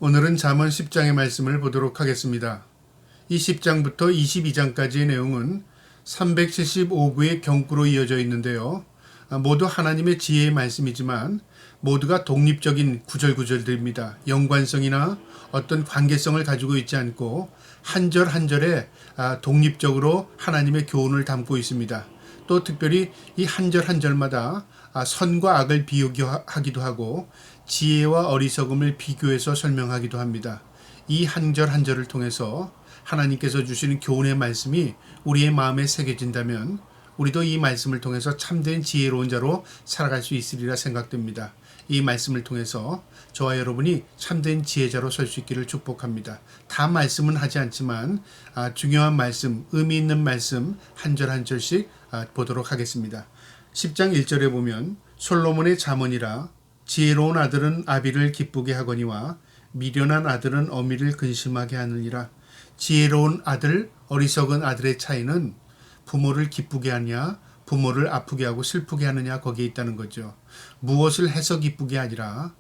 오늘은 잠언 10장의 말씀을 보도록 하겠습니다. 이 10장부터 22장까지의 내용은 375구의 경구로 이어져 있는데요. 모두 하나님의 지혜의 말씀이지만 모두가 독립적인 구절구절들입니다. 연관성이나 어떤 관계성을 가지고 있지 않고 한 절 한 절에 독립적으로 하나님의 교훈을 담고 있습니다. 또 특별히 이 한 절 한 절마다 선과 악을 비교하기도 하고 지혜와 어리석음을 비교해서 설명하기도 합니다. 이 한 절 한 절을 통해서 하나님께서 주시는 교훈의 말씀이 우리의 마음에 새겨진다면 우리도 이 말씀을 통해서 참된 지혜로운 자로 살아갈 수 있으리라 생각됩니다. 이 말씀을 통해서 저와 여러분이 참된 지혜자로 설 수 있기를 축복합니다. 다 말씀은 하지 않지만 중요한 말씀, 의미 있는 말씀 한 절 한 절씩 보도록 하겠습니다. 10장 1절에 보면 솔로몬의 잠언이라 지혜로운 아들은 아비를 기쁘게 하거니와 미련한 아들은 어미를 근심하게 하느니라. 지혜로운 아들, 어리석은 아들의 차이는 부모를 기쁘게 하냐, 부모를 아프게 하고 슬프게 하느냐 거기에 있다는 거죠. 무엇을 해서 기쁘게 아니라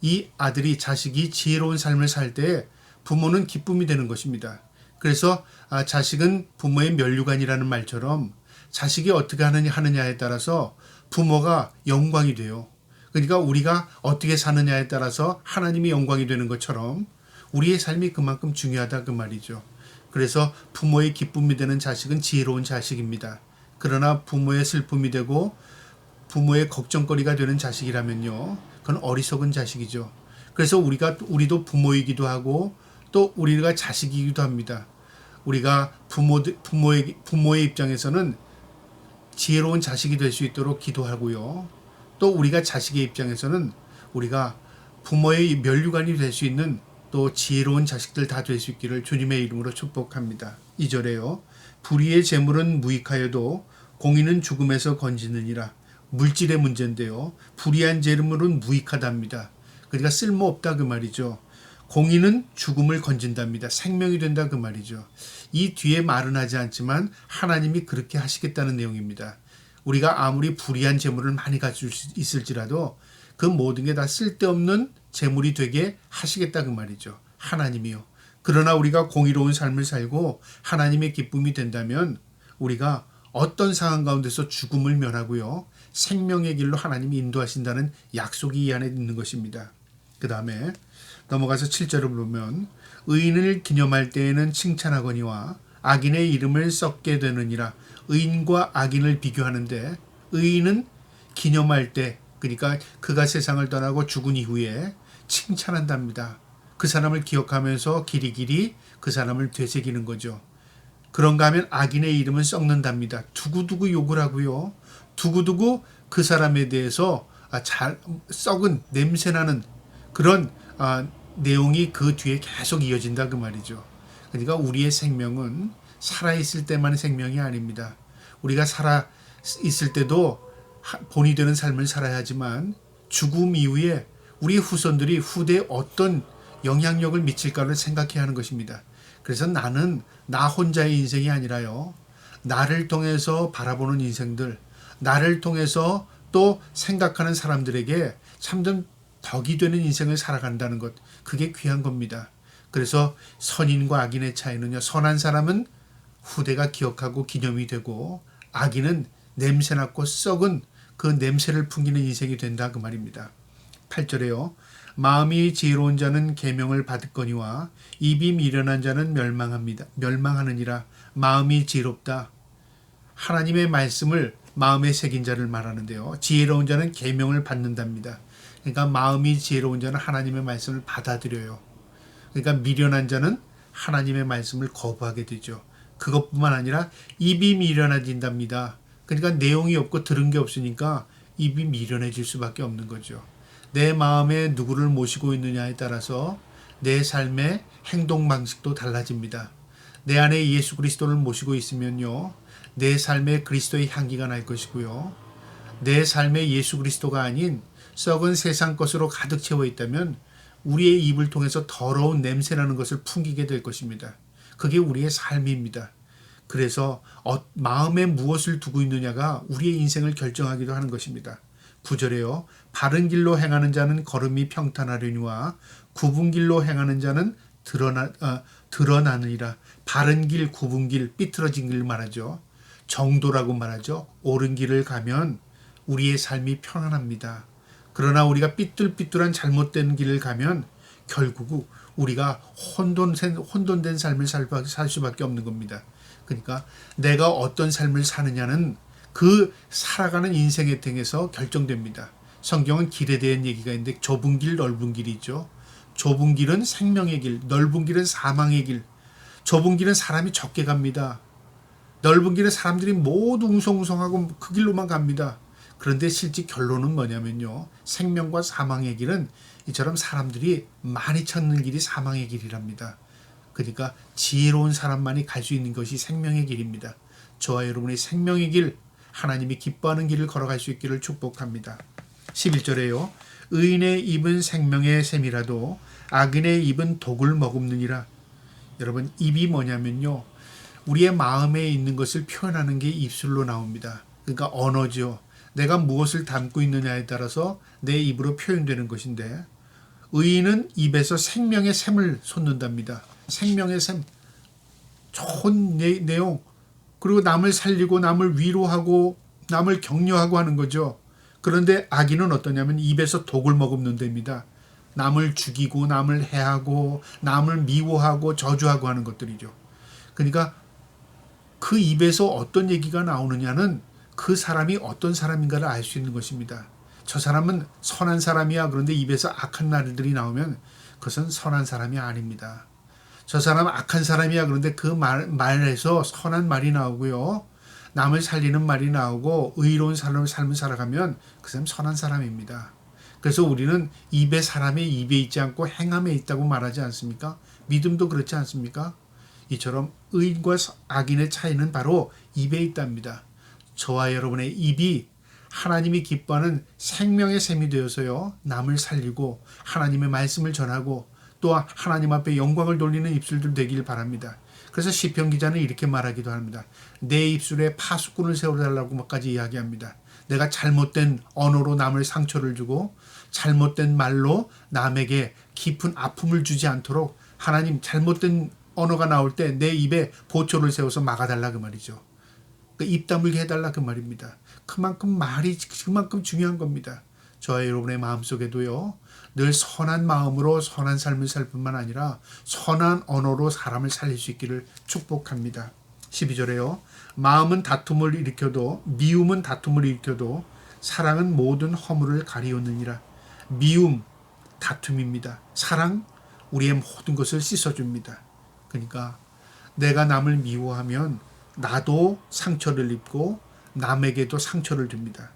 이 아들이 자식이 지혜로운 삶을 살 때 부모는 기쁨이 되는 것입니다. 그래서 자식은 부모의 면류관이라는 말처럼 자식이 어떻게 하느냐에 따라서 부모가 영광이 돼요. 그러니까 우리가 어떻게 사느냐에 따라서 하나님이 영광이 되는 것처럼 우리의 삶이 그만큼 중요하다 그 말이죠. 그래서 부모의 기쁨이 되는 자식은 지혜로운 자식입니다. 그러나 부모의 슬픔이 되고 부모의 걱정거리가 되는 자식이라면요, 그건 어리석은 자식이죠. 그래서 우리도 부모이기도 하고 또 우리가 자식이기도 합니다. 우리가 부모의 입장에서는 지혜로운 자식이 될 수 있도록 기도하고요. 또 우리가 자식의 입장에서는 우리가 부모의 면류관이 될 수 있는 또 지혜로운 자식들 다 될 수 있기를 주님의 이름으로 축복합니다. 2절에요. 불의의 재물은 무익하여도 공의는 죽음에서 건지느니라. 물질의 문제인데요. 불의한 재물은 무익하답니다. 그러니까 쓸모없다 그 말이죠. 공의는 죽음을 건진답니다. 생명이 된다 그 말이죠. 이 뒤에 말은 하지 않지만 하나님이 그렇게 하시겠다는 내용입니다. 우리가 아무리 불의한 재물을 많이 가질 수 있을지라도 그 모든 게 다 쓸데없는 재물이 되게 하시겠다 그 말이죠. 하나님이요. 그러나 우리가 공의로운 삶을 살고 하나님의 기쁨이 된다면 우리가 어떤 상황 가운데서 죽음을 면하고요. 생명의 길로 하나님이 인도하신다는 약속이 이 안에 있는 것입니다. 그 다음에 넘어가서 7절을 보면 의인을 기념할 때에는 칭찬하거니와 악인의 이름을 썩게 되느니라. 의인과 악인을 비교하는데 의인은 기념할 때, 그러니까 그가 세상을 떠나고 죽은 이후에 칭찬한답니다. 그 사람을 기억하면서 길이길이 그 사람을 되새기는 거죠. 그런가 하면 악인의 이름은 썩는답니다. 두고두고 욕을 하고요. 두고두고 그 사람에 대해서 썩은 냄새나는 그런 내용이 그 뒤에 계속 이어진다 그 말이죠. 그러니까 우리의 생명은 살아있을 때만의 생명이 아닙니다. 우리가 살아있을 때도 본이 되는 삶을 살아야 하지만 죽음 이후에 우리 후손들이 후대에 어떤 영향력을 미칠까를 생각해야 하는 것입니다. 그래서 나는 나 혼자의 인생이 아니라요. 나를 통해서 바라보는 인생들, 나를 통해서 또 생각하는 사람들에게 참된 덕이 되는 인생을 살아간다는 것, 그게 귀한 겁니다. 그래서 선인과 악인의 차이는요. 선한 사람은 후대가 기억하고 기념이 되고 악인은 냄새나고 썩은 그 냄새를 풍기는 인생이 된다 그 말입니다. 8절에요. 마음이 지혜로운 자는 계명을 받을거니와 입이 미련한 자는 멸망하느니라. 마음이 지혜롭다. 하나님의 말씀을 마음에 새긴 자를 말하는데요. 지혜로운 자는 계명을 받는답니다. 그러니까 마음이 지혜로운 자는 하나님의 말씀을 받아들여요. 그러니까 미련한 자는 하나님의 말씀을 거부하게 되죠. 그것뿐만 아니라 입이 미련해진답니다. 그러니까 내용이 없고 들은 게 없으니까 입이 미련해질 수밖에 없는 거죠. 내 마음에 누구를 모시고 있느냐에 따라서 내 삶의 행동 방식도 달라집니다. 내 안에 예수 그리스도를 모시고 있으면요. 내 삶에 그리스도의 향기가 날 것이고요. 내 삶에 예수 그리스도가 아닌 썩은 세상 것으로 가득 채워 있다면 우리의 입을 통해서 더러운 냄새나는 것을 풍기게 될 것입니다. 그게 우리의 삶입니다. 그래서 마음에 무엇을 두고 있느냐가 우리의 인생을 결정하기도 하는 것입니다. 9절에요. 바른 길로 행하는 자는 걸음이 평탄하려니와 굽은 길로 행하는 자는 드러나느니라. 바른 길, 굽은 길, 삐뚤어진 길 말하죠. 정도라고 말하죠. 옳은 길을 가면 우리의 삶이 편안합니다. 그러나 우리가 삐뚤삐뚤한 잘못된 길을 가면 결국 우리가 혼돈된 삶을 살 수밖에 없는 겁니다. 그러니까 내가 어떤 삶을 사느냐는 그 살아가는 인생의 등에서 결정됩니다. 성경은 길에 대한 얘기가 있는데 좁은 길, 넓은 길이 있죠. 좁은 길은 생명의 길, 넓은 길은 사망의 길. 좁은 길은 사람이 적게 갑니다. 넓은 길은 사람들이 모두 웅성웅성하고 그 길로만 갑니다. 그런데 실제 결론은 뭐냐면요. 생명과 사망의 길은 이처럼 사람들이 많이 찾는 길이 사망의 길이랍니다. 그러니까 지혜로운 사람만이 갈 수 있는 것이 생명의 길입니다. 저와 여러분의 생명의 길, 하나님이 기뻐하는 길을 걸어갈 수 있기를 축복합니다. 11절에요. 의인의 입은 생명의 샘이라도 악인의 입은 독을 머금느니라. 여러분, 입이 뭐냐면요. 우리의 마음에 있는 것을 표현하는 게 입술로 나옵니다. 그러니까 언어죠. 내가 무엇을 담고 있느냐에 따라서 내 입으로 표현되는 것인데 의인은 입에서 생명의 샘을 솟는답니다. 생명의 샘, 좋은 내용, 그리고 남을 살리고 남을 위로하고 남을 격려하고 하는 거죠. 그런데 악인은 어떠냐면 입에서 독을 머금는답니다. 남을 죽이고 남을 해하고 남을 미워하고 저주하고 하는 것들이죠. 그러니까 그 입에서 어떤 얘기가 나오느냐는 그 사람이 어떤 사람인가를 알 수 있는 것입니다. 저 사람은 선한 사람이야. 그런데 입에서 악한 말들이 나오면 그것은 선한 사람이 아닙니다. 저 사람은 악한 사람이야. 그런데 그 말에서 선한 말이 나오고요. 남을 살리는 말이 나오고 의로운 삶을 살아가면 그 사람 선한 사람입니다. 그래서 우리는 입에 사람의 입에 있지 않고 행함에 있다고 말하지 않습니까? 믿음도 그렇지 않습니까? 이처럼 의인과 악인의 차이는 바로 입에 있답니다. 저와 여러분의 입이 하나님이 기뻐하는 생명의 샘이 되어서요. 남을 살리고 하나님의 말씀을 전하고 또 하나님 앞에 영광을 돌리는 입술들 되길 바랍니다. 그래서 시편 기자는 이렇게 말하기도 합니다. 내 입술에 파수꾼을 세워달라고까지 이야기합니다. 내가 잘못된 언어로 남을 상처를 주고 잘못된 말로 남에게 깊은 아픔을 주지 않도록 하나님 잘못된 언어가 나올 때 내 입에 보초를 세워서 막아달라 그 말이죠. 입 다물게 해달라 그 말입니다. 그만큼 말이 그만큼 중요한 겁니다. 저와 여러분의 마음속에도요. 늘 선한 마음으로 선한 삶을 살 뿐만 아니라 선한 언어로 사람을 살릴 수 있기를 축복합니다. 12절에요. 마음은 다툼을 일으켜도 미움은 다툼을 일으켜도 사랑은 모든 허물을 가리우느니라. 미움, 다툼입니다. 사랑, 우리의 모든 것을 씻어줍니다. 그러니까 내가 남을 미워하면 나도 상처를 입고 남에게도 상처를 줍니다.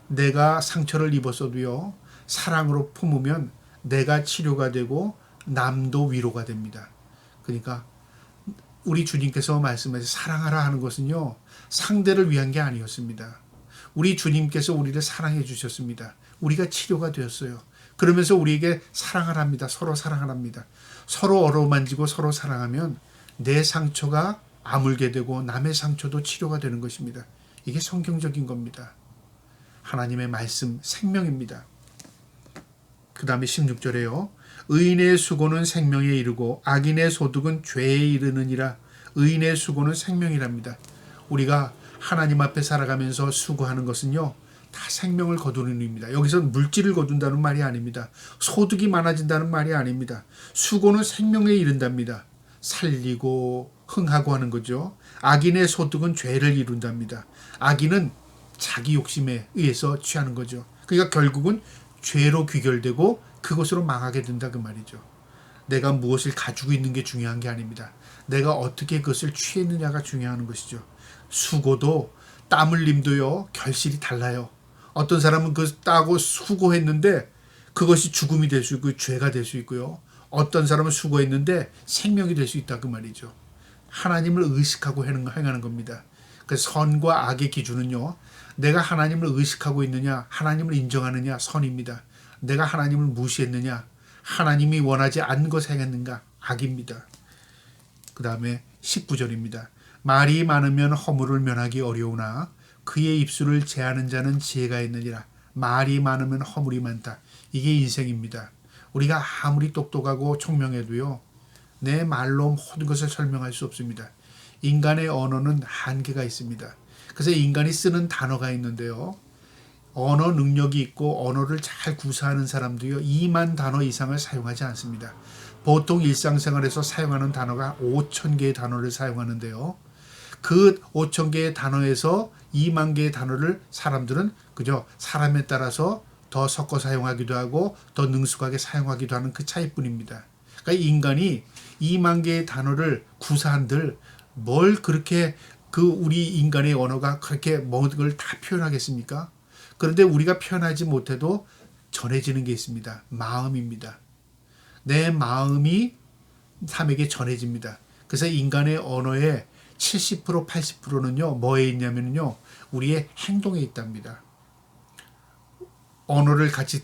내가 상처를 입었어도요. 사랑으로 품으면 내가 치료가 되고 남도 위로가 됩니다. 그러니까 우리 주님께서 말씀하신 사랑하라 하는 것은요. 상대를 위한 게 아니었습니다. 우리 주님께서 우리를 사랑해 주셨습니다. 우리가 치료가 되었어요. 그러면서 우리에게 사랑하랍니다. 서로 사랑하랍니다. 서로 어루만지고 서로 사랑하면 내 상처가 아물게 되고 남의 상처도 치료가 되는 것입니다. 이게 성경적인 겁니다. 하나님의 말씀 생명입니다. 그 다음에 16절에요. 의인의 수고는 생명에 이르고 악인의 소득은 죄에 이르느니라. 의인의 수고는 생명이랍니다. 우리가 하나님 앞에 살아가면서 수고하는 것은요. 다 생명을 거두는 의미입니다. 여기서 물질을 거둔다는 말이 아닙니다. 소득이 많아진다는 말이 아닙니다. 수고는 생명에 이른답니다. 살리고 흥하고 하는 거죠. 악인의 소득은 죄를 이룬답니다. 악인은 자기 욕심에 의해서 취하는 거죠. 그러니까 결국은 죄로 귀결되고 그것으로 망하게 된다 그 말이죠. 내가 무엇을 가지고 있는 게 중요한 게 아닙니다. 내가 어떻게 그것을 취했느냐가 중요한 것이죠. 수고도 땀 흘림도요. 결실이 달라요. 어떤 사람은 그것을 따고 수고했는데 그것이 죽음이 될 수 있고 죄가 될 수 있고요. 어떤 사람은 수고했는데 생명이 될 수 있다 그 말이죠. 하나님을 의식하고 행하는 겁니다. 그래서 선과 악의 기준은요. 내가 하나님을 의식하고 있느냐 하나님을 인정하느냐 선입니다. 내가 하나님을 무시했느냐 하나님이 원하지 않는 것을 행했는가 악입니다. 그 다음에 19절입니다. 말이 많으면 허물을 면하기 어려우나 그의 입술을 제하는 자는 지혜가 있느니라. 말이 많으면 허물이 많다. 이게 인생입니다. 우리가 아무리 똑똑하고 총명해도요, 내 말로 모든 것을 설명할 수 없습니다. 인간의 언어는 한계가 있습니다. 그래서 인간이 쓰는 단어가 있는데요, 언어 능력이 있고 언어를 잘 구사하는 사람도요 2만 단어 이상을 사용하지 않습니다. 보통 일상생활에서 사용하는 단어가 5천 개의 단어를 사용하는데요, 그 5천 개의 단어에서 2만 개의 단어를 사람들은 그저 사람에 따라서 더 섞어 사용하기도 하고 더 능숙하게 사용하기도 하는 그 차이뿐입니다. 그러니까 인간이 2만 개의 단어를 구사한들 뭘 그렇게 그 우리 인간의 언어가 그렇게 모든 걸 다 표현하겠습니까? 그런데 우리가 표현하지 못해도 전해지는 게 있습니다. 마음입니다. 내 마음이 남에게 전해집니다. 그래서 인간의 언어의 70% 80%는요 뭐에 있냐면요 우리의 행동에 있답니다. 언어를 같이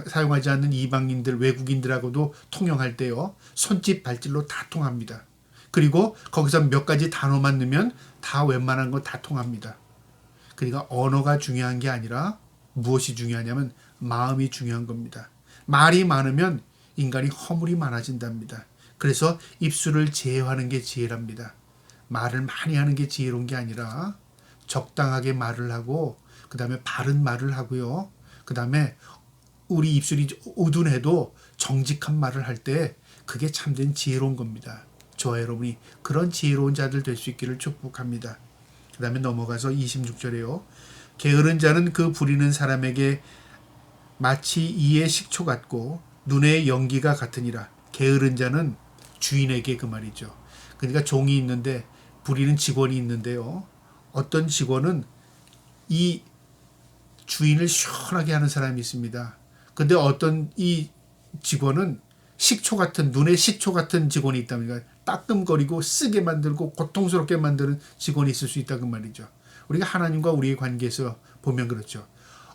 사용하지 않는 이방인들, 외국인들하고도 통용할 때요 손짓 발짓로 다 통합니다. 그리고 거기서 몇 가지 단어만 넣으면 다 웬만한 거 다 통합니다. 그러니까 언어가 중요한 게 아니라 무엇이 중요하냐면 마음이 중요한 겁니다. 말이 많으면 인간이 허물이 많아진답니다. 그래서 입술을 제어하는 게 지혜랍니다. 말을 많이 하는 게 지혜로운 게 아니라 적당하게 말을 하고 그 다음에 바른 말을 하고요. 그 다음에 우리 입술이 우둔해도 정직한 말을 할 때 그게 참된 지혜로운 겁니다. 저와 여러분이 그런 지혜로운 자들 될 수 있기를 축복합니다. 그 다음에 넘어가서 26절에요. 게으른 자는 그 부리는 사람에게 마치 이의 식초 같고 눈의 연기가 같으니라. 게으른 자는 주인에게 그 말이죠. 그러니까 종이 있는데 부리는 직원이 있는데요. 어떤 직원은 이 주인을 시원하게 하는 사람이 있습니다. 근데 어떤 이 직원은 식초 같은 눈에 식초 같은 직원이 있답니다. 따끔거리고 쓰게 만들고 고통스럽게 만드는 직원이 있을 수 있다 그 말이죠. 우리가 하나님과 우리의 관계에서 보면 그렇죠.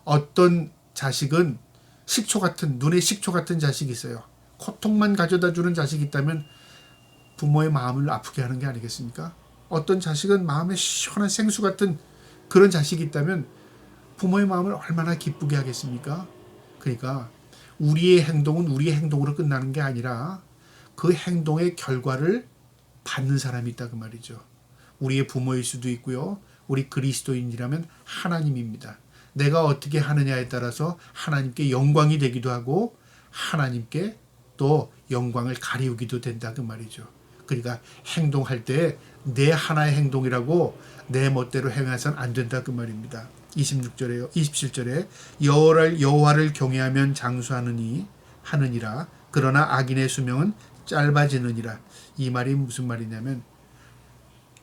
어떤 자식은 식초 같은 눈에 식초 같은 자식이 있어요. 고통만 가져다 주는 자식이 있다면 부모의 마음을 아프게 하는 게 아니겠습니까? 어떤 자식은 마음에 시원한 생수 같은 그런 자식이 있다면 부모의 마음을 얼마나 기쁘게 하겠습니까? 그러니까 우리의 행동은 우리의 행동으로 끝나는 게 아니라 그 행동의 결과를 받는 사람이 있다 그 말이죠. 우리의 부모일 수도 있고요. 우리 그리스도인이라면 하나님입니다. 내가 어떻게 하느냐에 따라서 하나님께 영광이 되기도 하고 하나님께 또 영광을 가리우기도 된다 그 말이죠. 그러니까 행동할 때 내 하나의 행동이라고 내 멋대로 행해서는 안 된다 그 말입니다. 26절에요. 27절에 여호와를 경외하면 장수하느니라. 그러나 악인의 수명은 짧아지느니라. 이 말이 무슨 말이냐면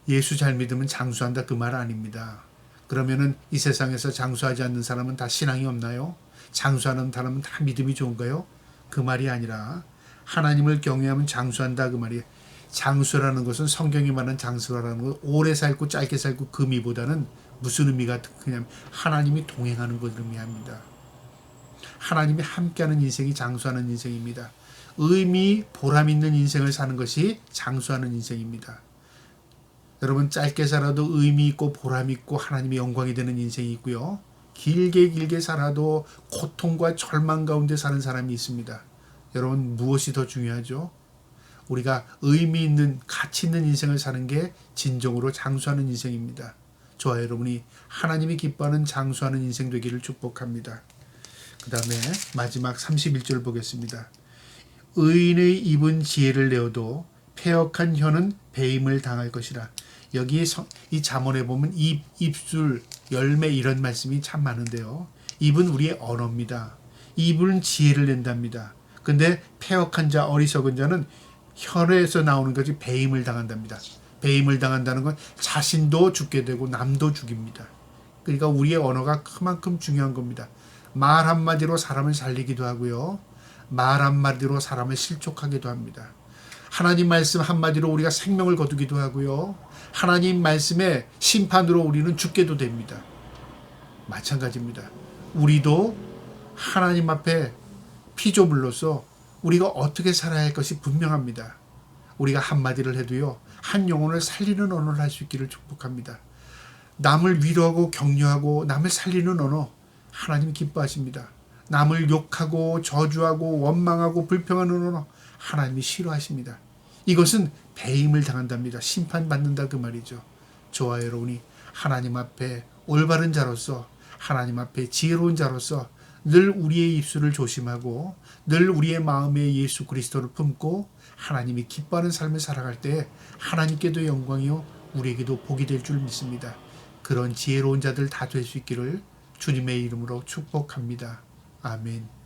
예수 잘 믿으면 장수한다 그 말 아닙니다. 그러면은 이 세상에서 장수하지 않는 사람은 다 신앙이 없나요? 장수하는 사람은 다 믿음이 좋은가요? 그 말이 아니라 하나님을 경외하면 장수한다 그 말이에요. 장수라는 것은 성경이 말하는 장수라는 것 오래 살고 짧게 살고 그 의미보다는 무슨 의미가 그냥 하나님이 동행하는 것을 의미합니다. 하나님이 함께하는 인생이 장수하는 인생입니다. 의미, 보람 있는 인생을 사는 것이 장수하는 인생입니다. 여러분 짧게 살아도 의미 있고 보람 있고 하나님의 영광이 되는 인생이 있고요. 길게 살아도 고통과 절망 가운데 사는 사람이 있습니다. 여러분 무엇이 더 중요하죠? 우리가 의미 있는 가치 있는 인생을 사는 게 진정으로 장수하는 인생입니다. 저와 여러분이 하나님이 기뻐하는 장수하는 인생 되기를 축복합니다. 그 다음에 마지막 31절 보겠습니다. 의인의 입은 지혜를 내어도 패역한 혀는 배임을 당할 것이라. 여기 이 잠언에 보면 입술, 열매 이런 말씀이 참 많은데요. 입은 우리의 언어입니다. 입은 지혜를 낸답니다. 근데 패역한 자, 어리석은 자는 혀에서 나오는 것이 배임을 당한답니다. 배임을 당한다는 건 자신도 죽게 되고 남도 죽입니다. 그러니까 우리의 언어가 그만큼 중요한 겁니다. 말 한마디로 사람을 살리기도 하고요. 말 한마디로 사람을 실족하기도 합니다. 하나님 말씀 한마디로 우리가 생명을 거두기도 하고요. 하나님 말씀의 심판으로 우리는 죽게도 됩니다. 마찬가지입니다. 우리도 하나님 앞에 피조물로서 우리가 어떻게 살아야 할 것이 분명합니다. 우리가 한마디를 해도요. 한 영혼을 살리는 언어를 할 수 있기를 축복합니다. 남을 위로하고 격려하고 남을 살리는 언어 하나님 기뻐하십니다. 남을 욕하고 저주하고 원망하고 불평하는 언어 하나님이 싫어하십니다. 이것은 배임을 당한답니다. 심판받는다 그 말이죠. 저와 여러분이 하나님 앞에 올바른 자로서 하나님 앞에 지혜로운 자로서 늘 우리의 입술을 조심하고 늘 우리의 마음에 예수 그리스도를 품고 하나님이 기뻐하는 삶을 살아갈 때 하나님께도 영광이요 우리에게도 복이 될 줄 믿습니다. 그런 지혜로운 자들 다 될 수 있기를 주님의 이름으로 축복합니다. 아멘.